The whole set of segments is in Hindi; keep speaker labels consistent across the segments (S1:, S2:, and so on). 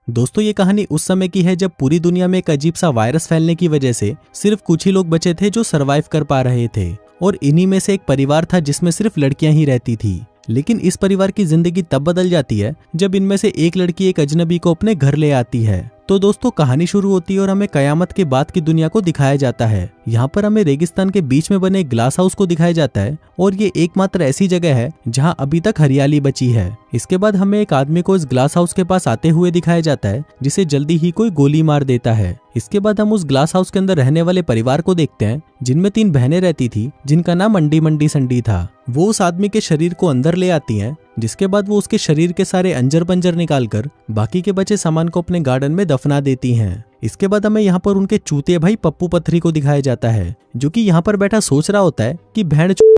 S1: दोस्तों ये कहानी उस समय की है जब पूरी दुनिया में एक अजीब सा वायरस फैलने की वजह से सिर्फ कुछ ही लोग बचे थे जो सरवाइव कर पा रहे थे। और इन्हीं में से एक परिवार था जिसमें सिर्फ लड़कियां ही रहती थी। लेकिन इस परिवार की जिंदगी तब बदल जाती है जब इनमें से एक लड़की एक अजनबी को अपने घर ले आती है। तो दोस्तों कहानी शुरू होती है और हमें कयामत के बाद की दुनिया को दिखाया जाता है। यहाँ पर हमें रेगिस्तान के बीच में बने एक ग्लास हाउस को दिखाया जाता है और ये एकमात्र ऐसी जगह है जहाँ अभी तक हरियाली बची है। इसके बाद हमें एक आदमी को इस ग्लास हाउस के पास आते हुए दिखाया जाता है जिसे जल्दी ही कोई गोली मार देता है। इसके बाद हम उस ग्लास हाउस के अंदर रहने वाले परिवार को देखते हैं जिनमें 3 बहनें रहती थी जिनका नाम अंडी मंडी संडी था। वो उस आदमी के शरीर को अंदर ले आती हैं, जिसके बाद वो उसके शरीर के सारे अंजर पंजर निकालकर बाकी के बचे सामान को अपने गार्डन में दफना देती हैं। इसके बाद हमें यहाँ पर उनके चूतिए भाई पप्पू पथरी को दिखाया जाता है जो कि यहाँ पर बैठा सोच रहा होता है कि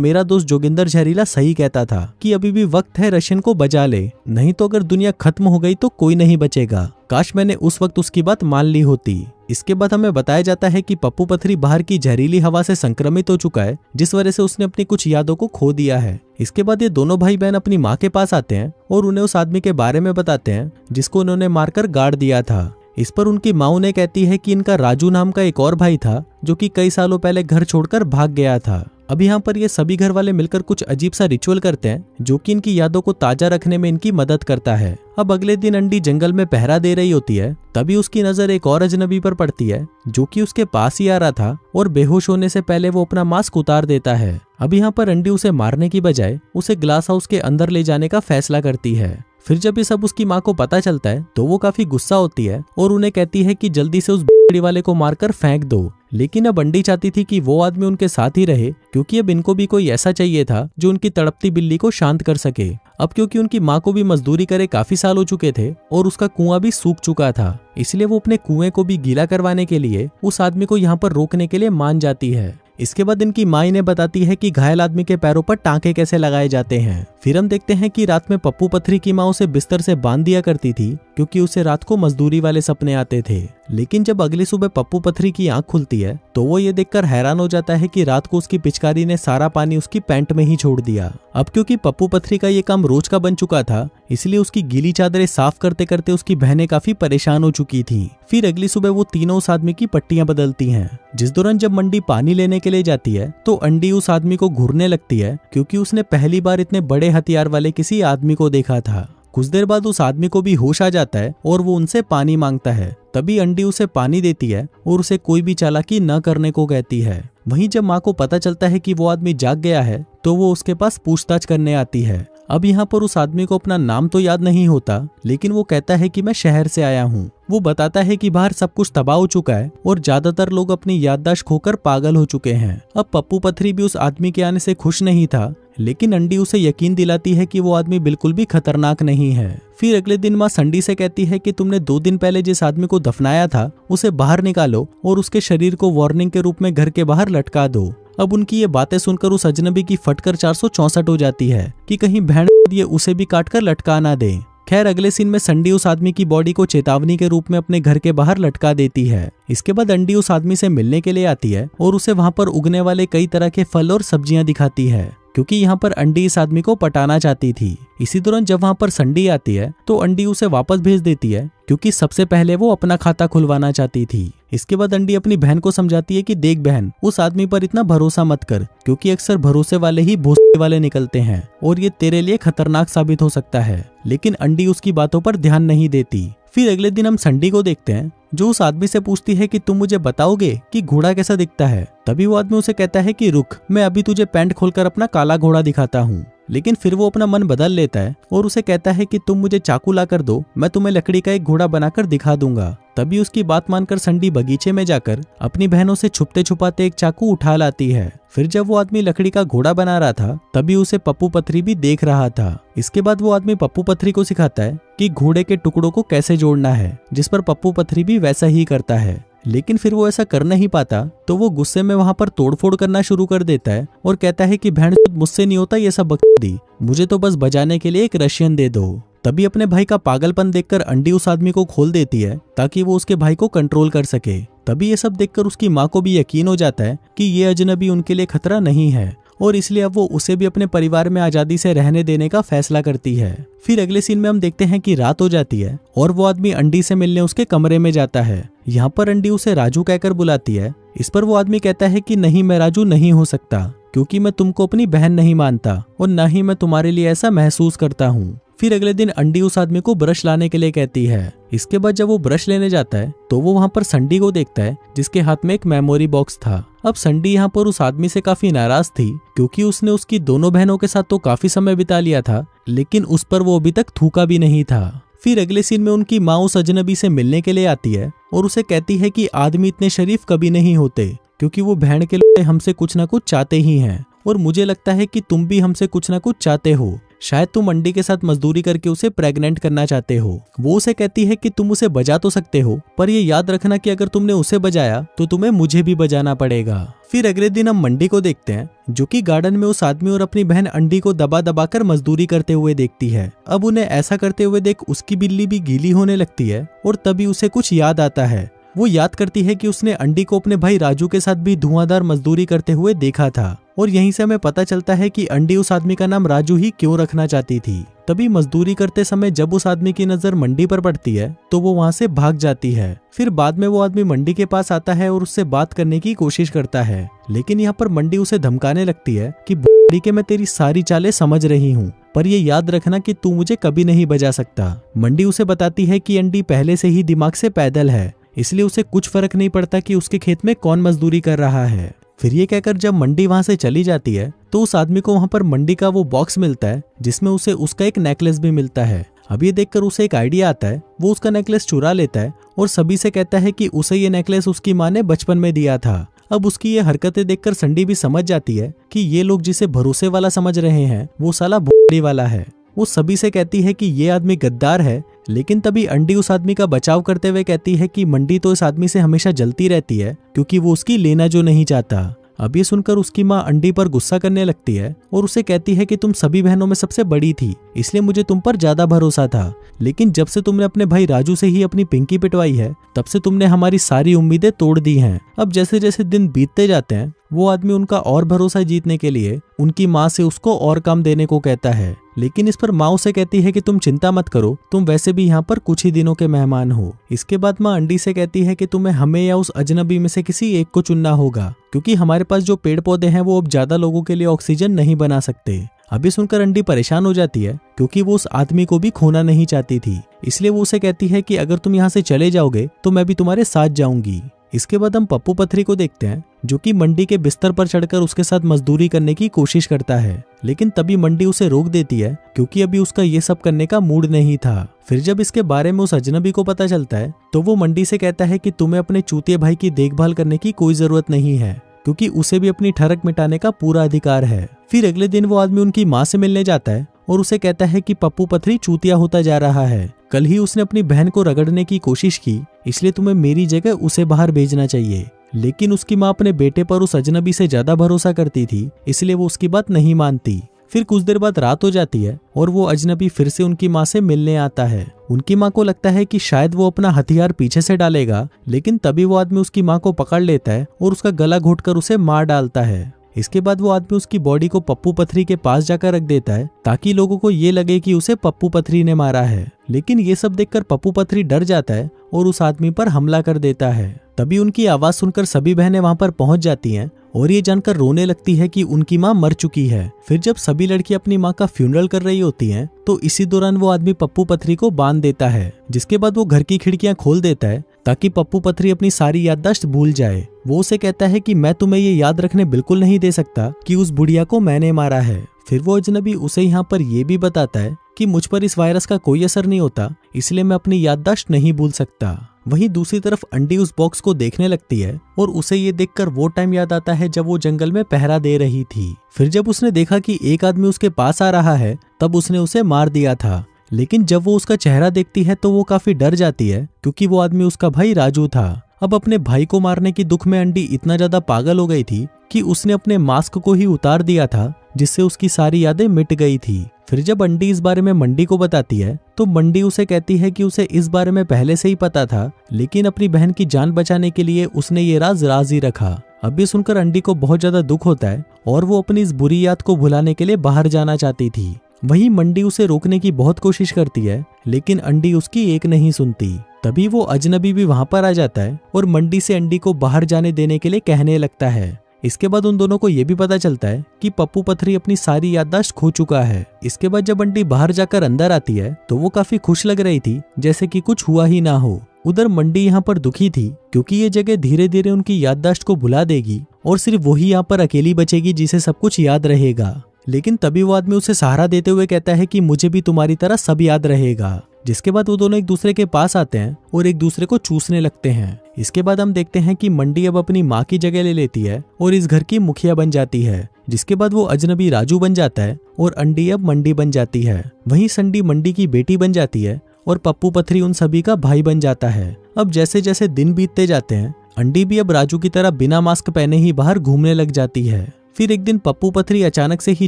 S1: मेरा दोस्त जोगिंदर जहरीला सही कहता था कि अभी भी वक्त है रशियन को बजा ले, नहीं तो अगर दुनिया खत्म हो गई तो कोई नहीं बचेगा। काश मैंने उस वक्त उसकी बात मान ली होती। इसके बाद हमें बताया जाता है कि पप्पू पथरी बाहर की जहरीली हवा से संक्रमित हो चुका है, जिस वजह से उसने अपनी कुछ यादों को खो दिया है। इसके बाद ये दोनों भाई बहन अपनी माँ के पास आते हैं और उन्हें उस आदमी के बारे में बताते हैं जिसको उन्होंने मारकर गाड़ दिया था। इस पर उनकी माँ उन्हें कहती है कि इनका राजू नाम का एक और भाई था जो कि कई सालों पहले घर छोड़कर भाग गया था। अब यहाँ पर ये सभी घर वाले मिलकर कुछ अजीब सा रिचुअल करते हैं जो कि इनकी यादों को ताजा रखने में इनकी मदद करता है। अब अगले दिन अंडी जंगल में पहरा दे रही होती है, तभी उसकी नजर एक और अजनबी पर पड़ती है जो कि उसके पास ही आ रहा था और बेहोश होने से पहले वो अपना मास्क उतार देता है। अब यहाँ पर अंडी उसे मारने की बजाय उसे ग्लास हाउस के अंदर ले जाने का फैसला करती है। फिर जब ये सब उसकी माँ को पता चलता है तो वो काफी गुस्सा होती है और उन्हें कहती है कि जल्दी से उस बकरी वाले को मारकर फेंक दो। लेकिन अब अंडी चाहती थी कि वो आदमी उनके साथ ही रहे क्योंकि अब इनको भी कोई ऐसा चाहिए था जो उनकी तड़पती बिल्ली को शांत कर सके। अब क्योंकि उनकी माँ को भी मजदूरी करे काफी साल हो चुके थे और उसका कुआं भी सूख चुका था, इसलिए वो अपने कुएं को भी गीला करवाने के लिए उस आदमी को यहाँ पर रोकने के लिए मान जाती है। इसके बाद इनकी माँ इन्हें बताती है कि घायल आदमी के पैरों पर टांके कैसे लगाए जाते हैं। फिर हम देखते हैं कि रात में पप्पू पथरी की माँ उसे बिस्तर से बांध दिया करती थी क्योंकि उसे रात को मजदूरी वाले सपने आते थे। लेकिन जब अगली सुबह पप्पू पथरी की आंख खुलती है तो वो ये देखकर हैरान हो जाता है कि रात को उसकी पिचकारी ने सारा पानी उसकी पैंट में ही छोड़ दिया। अब क्योंकि पप्पू पथरी का ये काम रोज का बन चुका था, इसलिए उसकी गीली चादरें साफ करते करते उसकी बहनें काफी परेशान हो चुकी थी। फिर अगली सुबह वो तीनों उस आदमी की पट्टियां बदलती हैं। जिस दौरान जब मंडी पानी लेने के लिए जाती है तो अंडी उस आदमी को घूरने लगती है क्योंकि उसने पहली बार इतने बड़े हथियार वाले किसी आदमी को देखा था। कुछ देर बाद उस आदमी को भी होश आ जाता है और वो उनसे पानी मांगता है। तभी अंडी उसे पानी देती है और उसे कोई भी चालाकी न करने को कहती है। वहीं जब माँ को पता चलता है कि वो आदमी जाग गया है तो वो उसके पास पूछताछ करने आती है। अब यहाँ पर उस आदमी को अपना नाम तो याद नहीं होता, लेकिन वो कहता है कि मैं शहर से आया हूँ। वो बताता है कि बाहर सब कुछ तबाह हो चुका है और ज्यादातर लोग अपनी याददाश्त खोकर पागल हो चुके हैं। अब पप्पू पथरी भी उस आदमी के आने से खुश नहीं था, लेकिन अंडी उसे यकीन दिलाती है कि वो आदमी बिल्कुल भी खतरनाक नहीं है। फिर अगले दिन माँ संडी से कहती है कि तुमने 2 दिन पहले जिस आदमी को दफनाया था उसे बाहर निकालो और उसके शरीर को वार्निंग के रूप में घर के बाहर लटका दो। अब उनकी ये बातें सुनकर उस अजनबी की फटकर 464 हो जाती है कि कहीं बहन ये उसे भी काटकर लटका ना दे। खैर अगले सीन में संडी उस आदमी की बॉडी को चेतावनी के रूप में अपने घर के बाहर लटका देती है। इसके बाद अंडी उस आदमी से मिलने के लिए आती है और उसे वहां पर उगने वाले कई तरह के फल और सब्जियां दिखाती है क्योंकि यहाँ पर अंडी इस आदमी को पटाना चाहती थी। इसी दौरान जब वहां पर संडी आती है तो अंडी उसे वापस भेज देती है क्योंकि सबसे पहले वो अपना खाता खुलवाना चाहती थी। इसके बाद अंडी अपनी बहन को समझाती है कि देख बहन, उस आदमी पर इतना भरोसा मत कर क्योंकि अक्सर भरोसे वाले ही भोसले वाले निकलते हैं और ये तेरे लिए खतरनाक साबित हो सकता है। लेकिन अंडी उसकी बातों पर ध्यान नहीं देती। फिर अगले दिन हम संडी को देखते हैं जो उस आदमी से पूछती है कि तुम मुझे बताओगे कि घोड़ा कैसा दिखता है। तभी वो आदमी उसे कहता है कि रुक, मैं अभी तुझे पैंट खोलकर अपना काला घोड़ा दिखाता हूँ। लेकिन फिर वो अपना मन बदल लेता है और उसे कहता है कि तुम मुझे चाकू ला कर दो, मैं तुम्हें लकड़ी का एक घोड़ा बनाकर दिखा दूंगा। तभी उसकी बात मानकर संडी बगीचे में जाकर अपनी बहनों से छुपते छुपाते एक चाकू उठा लाती है। फिर जब वो आदमी लकड़ी का घोड़ा बना रहा था तभी उसे पप्पू पथरी भी देख रहा था। इसके बाद वो आदमी पप्पू पथरी को सिखाता है कि घोड़े के टुकड़ों को कैसे जोड़ना है, जिस पर पप्पू पथरी भी वैसा ही करता है। लेकिन फिर वो ऐसा कर नहीं पाता तो वो गुस्से में वहां पर तोड़फोड़ करना शुरू कर देता है और कहता है कि बहन मुझसे नहीं होता ये सब बकचोदी, मुझे तो बस बजाने के लिए एक रशियन दे दो। तभी अपने भाई का पागलपन देखकर अंडी उस आदमी को खोल देती है ताकि वो उसके भाई को कंट्रोल कर सके। तभी ये सब देखकर उसकी माँ को भी यकीन हो जाता है कि ये अजनबी उनके लिए खतरा नहीं है और इसलिए अब वो उसे भी अपने परिवार में आजादी से रहने देने का फैसला करती है। फिर अगले सीन में हम देखते हैं कि रात हो जाती है और वो आदमी अंडी से मिलने उसके कमरे में जाता है। यहाँ पर अंडी उसे राजू कहकर बुलाती है। इस पर वो आदमी कहता है कि नहीं, मैं राजू नहीं हो सकता, क्योंकि मैं तुमको अपनी बहन नहीं मानता और न ही मैं तुम्हारे लिए ऐसा महसूस करता हूँ। फिर अगले दिन अंडी उस आदमी को ब्रश लाने के लिए कहती है। इसके बाद जब वो ब्रश लेने जाता है तो वो वहाँ पर संडी को देखता है, जिसके हाथ में एक मेमोरी बॉक्स था। अब संडी यहाँ पर उस आदमी से काफी नाराज थी, क्योंकि उसने उसकी दोनों बहनों के साथ तो काफी समय बिता लिया था, लेकिन उस पर वो अभी तक थूका भी नहीं था। फिर अगले सीन में उनकी माँ उस अजनबी से मिलने के लिए आती है और उसे कहती है कि आदमी इतने शरीफ कभी नहीं होते, क्योंकि वो बहन के लिए हमसे कुछ ना कुछ चाहते ही हैं, और मुझे लगता है कि तुम भी हमसे कुछ ना कुछ चाहते हो। शायद तुम अंडी के साथ मजदूरी करके उसे प्रेग्नेंट करना चाहते हो। वो उसे कहती है कि तुम उसे बजा तो सकते हो, पर ये याद रखना कि अगर तुमने उसे बजाया तो तुम्हें मुझे भी बजाना पड़ेगा। फिर अगले दिन हम मंडी को देखते हैं, जो कि गार्डन में उस आदमी और अपनी बहन अंडी को दबा दबा कर मजदूरी करते हुए देखती है। अब उन्हें ऐसा करते हुए देख उसकी बिल्ली भी गीली होने लगती है और तभी उसे कुछ याद आता है। वो याद करती है कि उसने अंडी को अपने भाई राजू के साथ भी धुआंधार मजदूरी करते हुए देखा था, और यहीं से हमें पता चलता है कि अंडी उस आदमी का नाम राजू ही क्यों रखना चाहती थी। तभी मजदूरी करते समय जब उस आदमी की नजर मंडी पर पड़ती है तो वो वहाँ से भाग जाती है। फिर बाद में वो आदमी मंडी के पास आता है और उससे बात करने की कोशिश करता है, लेकिन यहाँ पर मंडी उसे धमकाने लगती है कि बुढ़ी के मैं तेरी सारी चालें समझ रही हूँ, पर ये याद रखना कि तू मुझे कभी नहीं बजा सकता। मंडी उसे बताती है कि अंडी पहले से ही दिमाग से पैदल है, इसलिए उसे कुछ फर्क नहीं पड़ता कि उसके खेत में कौन मजदूरी कर रहा है। फिर ये कहकर जब मंडी वहां से चली जाती है तो उस आदमी को वहां पर मंडी का वो बॉक्स मिलता है, जिसमें उसे उसका एक नेकलेस भी मिलता है। अब ये देखकर उसे एक आइडिया आता है, वो उसका नेकलेस चुरा लेता है और सभी से कहता है कि उसे ये नेकलेस उसकी माँ ने बचपन में दिया था। अब उसकी ये हरकतें देखकर संडी भी समझ जाती है कि ये लोग जिसे भरोसे वाला समझ रहे हैं वो साला भोड़ी वाला है। वो सभी से कहती है कि ये आदमी गद्दार है, लेकिन तभी अंडी उस आदमी का बचाव करते हुए कहती है कि मंडी तो इस आदमी से हमेशा जलती रहती है, क्योंकि वो उसकी लेना जो नहीं चाहता। अब ये सुनकर उसकी माँ अंडी पर गुस्सा करने लगती है और उसे कहती है कि तुम सभी बहनों में सबसे बड़ी थी, इसलिए मुझे तुम पर ज्यादा भरोसा था, लेकिन जब से तुमने अपने भाई राजू से ही अपनी पिंकी पिटवाई है तब से तुमने हमारी सारी उम्मीदें तोड़ दी हैं। अब जैसे जैसे दिन बीतते जाते हैं वो आदमी उनका और भरोसा जीतने के लिए उनकी माँ से उसको और काम देने को कहता है, लेकिन इस पर माँ उसे कहती है कि तुम चिंता मत करो, तुम वैसे भी यहाँ पर कुछ ही दिनों के मेहमान हो। इसके बाद माँ अंडी से कहती है कि तुम्हें हमें या उस अजनबी में से किसी एक को चुनना होगा, क्योंकि हमारे पास जो पेड़ पौधे हैं वो अब ज्यादा लोगों के लिए ऑक्सीजन नहीं बना सकते। अभी सुनकर अंडी परेशान हो जाती है, क्योंकि वो उस आदमी को भी खोना नहीं चाहती थी, इसलिए वो उसे कहती है कि अगर तुम यहाँ से चले जाओगे तो मैं भी तुम्हारे साथ जाऊंगी। इसके बाद हम पप्पू पथरी को देखते हैं, जो कि मंडी के बिस्तर पर चढ़कर उसके साथ मजदूरी करने की कोशिश करता है, लेकिन तभी मंडी उसे रोक देती है, क्योंकि अभी उसका ये सब करने का मूड नहीं था। फिर जब इसके बारे में उस अजनबी को पता चलता है तो वो मंडी से कहता है कि तुम्हें अपने चूतिए भाई की देखभाल करने की कोई जरूरत नहीं है, क्योंकि उसे भी अपनी ठरक मिटाने का पूरा अधिकार है। फिर अगले दिन वो आदमी उनकी माँ से मिलने जाता है और उसे कहता है कि पप्पू पथरी चूतिया होता जा रहा है, कल ही उसने अपनी बहन को रगड़ने की कोशिश की, इसलिए तुम्हें मेरी जगह उसे बाहर भेजना चाहिए। लेकिन उसकी माँ अपने बेटे पर उस अजनबी से ज्यादा भरोसा करती थी, इसलिए वो उसकी बात नहीं मानती। फिर कुछ देर बाद रात हो जाती है और वो अजनबी फिर से उनकी माँ से मिलने आता है। उनकी माँ को लगता है कि शायद वो अपना हथियार पीछे से डालेगा, लेकिन तभी वो आदमी उसकी माँ को पकड़ लेता है और उसका गला घोंटकर उसे मार डालता है। इसके बाद वो आदमी उसकी बॉडी को पप्पू पथरी के पास जाकर रख देता है, ताकि लोगों को ये लगे कि उसे पप्पू पथरी ने मारा है। लेकिन ये सब देखकर पप्पू पथरी डर जाता है और उस आदमी पर हमला कर देता है। तभी उनकी आवाज सुनकर सभी बहनें वहां पर पहुंच जाती हैं और ये जानकर रोने लगती है कि उनकी माँ मर चुकी है। फिर जब सभी लड़की अपनी माँ का फ्यूनरल कर रही होती हैं, तो इसी दौरान वो आदमी पप्पू पथरी को बांध देता है, जिसके बाद वो घर की खिड़कियां खोल देता है ताकि पप्पू पथरी अपनी सारी याददाश्त भूल जाए। वो उसे कहता है कि मैं तुम्हें ये याद रखने बिल्कुल नहीं दे सकता कि उस बुढ़िया को मैंने मारा है। फिर वो अजनबी उसे यहाँ पर ये भी बताता है कि मुझ पर इस वायरस का कोई असर नहीं होता, इसलिए मैं अपनी याददाश्त नहीं भूल सकता। वहीं दूसरी तरफ अंडी उस बॉक्स को देखने लगती है और उसे ये देखकर वो टाइम याद आता है जब वो जंगल में पहरा दे रही थी। फिर जब उसने देखा कि एक आदमी उसके पास आ रहा है तब उसने उसे मार दिया था, लेकिन जब वो उसका चेहरा देखती है तो वो काफी डर जाती है, क्योंकि वो आदमी उसका भाई राजू था। अब अपने भाई को मारने की दुख में अंडी इतना ज्यादा पागल हो गई थी कि उसने अपने मास्क को ही उतार दिया था, जिससे उसकी सारी यादें मिट गई थी। फिर जब अंडी इस बारे में मंडी को बताती है तो मंडी उसे कहती है कि उसे इस बारे में पहले से ही पता था, लेकिन अपनी बहन की जान बचाने के लिए उसने ये राज ही रखा। अब ये सुनकर अंडी को बहुत ज्यादा दुख होता है और वो अपनी इस बुरी याद को भुलाने के लिए बाहर जाना चाहती थी। वहीं मंडी उसे रोकने की बहुत कोशिश करती है, लेकिन अंडी उसकी एक नहीं सुनती। तभी वो अजनबी भी वहां पर आ जाता है और मंडी से अंडी को बाहर जाने देने के लिए कहने लगता है। इसके बाद उन दोनों को ये भी पता चलता है कि पप्पू पथरी अपनी सारी याददाश्त खो चुका है। इसके बाद जब अंडी बाहर जाकर अंदर आती है तो वो काफी खुश लग रही थी, जैसे कि कुछ हुआ ही ना हो। उधर मंडी यहाँ पर दुखी थी क्योंकि ये जगह धीरे धीरे उनकी याददाश्त को भुला देगी और सिर्फ वही यहाँ पर अकेली बचेगी जिसे सब कुछ याद रहेगा। लेकिन तभी वो आदमी उसे सहारा देते हुए कहता है कि मुझे भी तुम्हारी तरह सब याद रहेगा। जिसके बाद वो दोनों एक दूसरे के पास आते हैं और एक दूसरे को चूसने लगते हैं। इसके बाद हम देखते हैं कि मंडी अब अपनी माँ की जगह ले लेती है और इस घर की मुखिया बन जाती है। जिसके बाद वो अजनबी राजू बन जाता है और अंडी अब मंडी बन जाती है। वहीं संडी मंडी की बेटी बन जाती है और पप्पू पथरी उन सभी का भाई बन जाता है। अब जैसे जैसे दिन बीतते जाते हैं, अंडी भी अब राजू की तरह बिना मास्क पहने ही बाहर घूमने लग जाती है। फिर एक दिन पप्पू पथरी अचानक से ही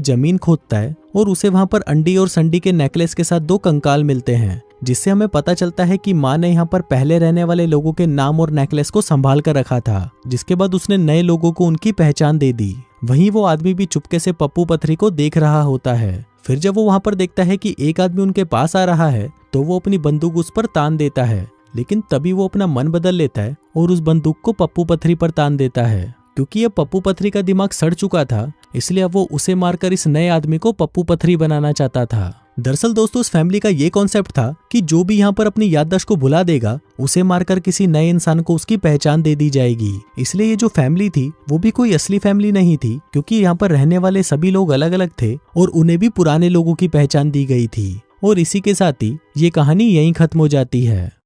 S1: जमीन खोदता है और उसे वहां पर अंडी और संडी के नेकलेस के साथ 2 कंकाल मिलते हैं, जिससे हमें पता चलता है कि माँ ने यहाँ पर पहले रहने वाले लोगों के नाम और नेकलेस को संभाल कर रखा था। जिसके बाद उसने नए लोगों को उनकी पहचान दे दी। वहीं वो आदमी भी चुपके से पप्पू पथरी को देख रहा होता है। फिर जब वो वहां पर देखता है कि एक आदमी उनके पास आ रहा है तो वो अपनी बंदूक उस पर तान देता है, लेकिन तभी वो अपना मन बदल लेता है और उस बंदूक को पप्पू पथरी पर तान देता है। क्योंकि अब पप्पू पथरी का दिमाग सड़ चुका था, इसलिए अब वो उसे मारकर इस नए आदमी को पप्पू पथरी बनाना चाहता था। दरअसल दोस्तों, इस फैमिली का ये कॉन्सेप्ट था कि जो भी यहाँ पर अपनी याददाश्त को भुला देगा, उसे मारकर किसी नए इंसान को उसकी पहचान दे दी जाएगी। इसलिए ये जो फैमिली थी वो भी कोई असली फैमिली नहीं थी, क्योंकि यहाँ पर रहने वाले सभी लोग अलग अलग थे और उन्हें भी पुराने लोगों की पहचान दी गई थी। और इसी के साथ ही ये कहानी यहीं खत्म हो जाती है।